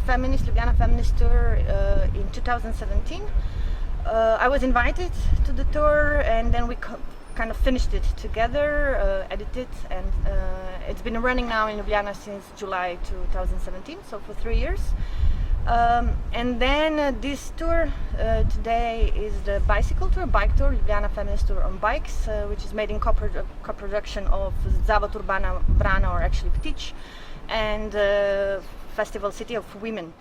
Ljubljana Feminist Tour in 2017. I was invited to the tour, and then we kind of finished it together, edited, and it's been running now in Ljubljana since July 2017, so for 3 years. And then this tour today is the bicycle tour, bike tour, Ljubljana Feminist Tour on bikes, which is made in co-production of Zavod Urbana Vrana, or actually Ptich, and Festival City of Women.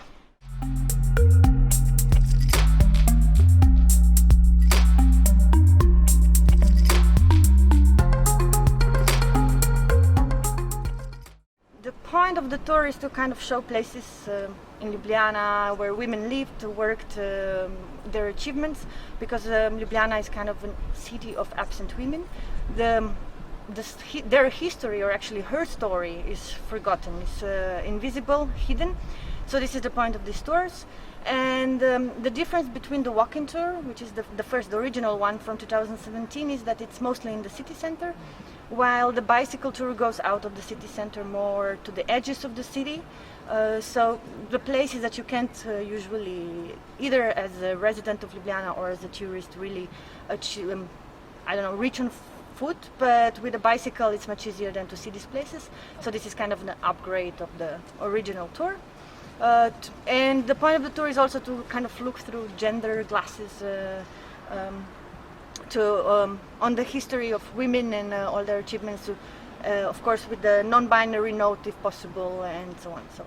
The point of the tour is to kind of show places in Ljubljana where women lived, worked, their achievements, because Ljubljana is kind of a city of absent women. Their history, or actually her story, is forgotten, is invisible, hidden. So this is the point of these tours. And the difference between the walking tour, which is the first, the original one from 2017, is that it's mostly in the city center, while the bicycle tour goes out of the city center more to the edges of the city. So the places that you can't usually, either as a resident of Ljubljana or as a tourist, really reach on foot, but with a bicycle it's much easier than to see these places. So this is kind of an upgrade of the original tour. And the point of the tour is also to kind of look through gender glasses on the history of women and all their achievements, of course with the non-binary note if possible, and so on. So.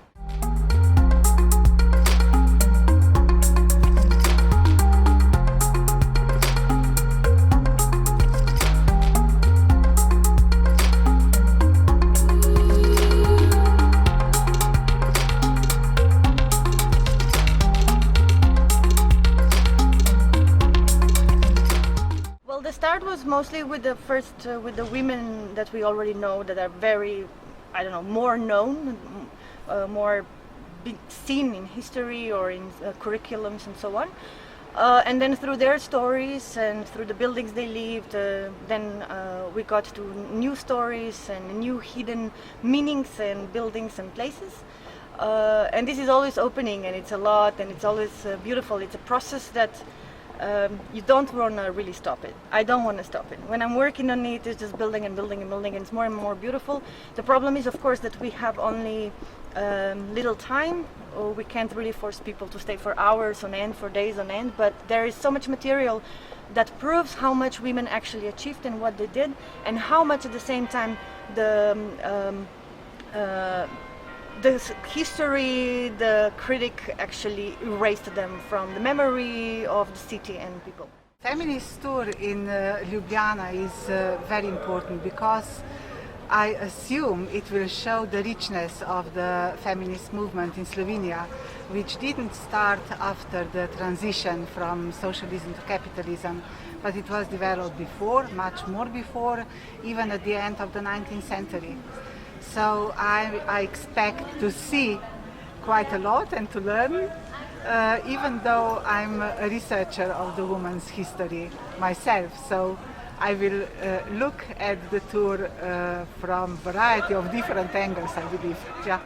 The start was mostly with the women that we already know, that are very, more known, more seen in history or in curriculums and so on. And then through their stories and through the buildings they lived, then we got to new stories and new hidden meanings and buildings and places. And this is always opening, and it's a lot, and it's always beautiful. It's a process that you don't want to really stop it. I don't want to stop it. When I'm working on it, it's just building and building and building, and it's more and more beautiful. The problem is, of course, that we have only little time, or we can't really force people to stay for hours on end, for days on end, but there is so much material that proves how much women actually achieved and what they did, and how much at the same time the history, the critic actually erased them from the memory of the city and people. Feminist tour in Ljubljana is very important because I assume it will show the richness of the feminist movement in Slovenia, which didn't start after the transition from socialism to capitalism, but it was developed before, much more before, even at the end of the 19th century. So I expect to see quite a lot and to learn, even though I'm a researcher of the women's history myself. So I will look at the tour from a variety of different angles, I believe. Yeah.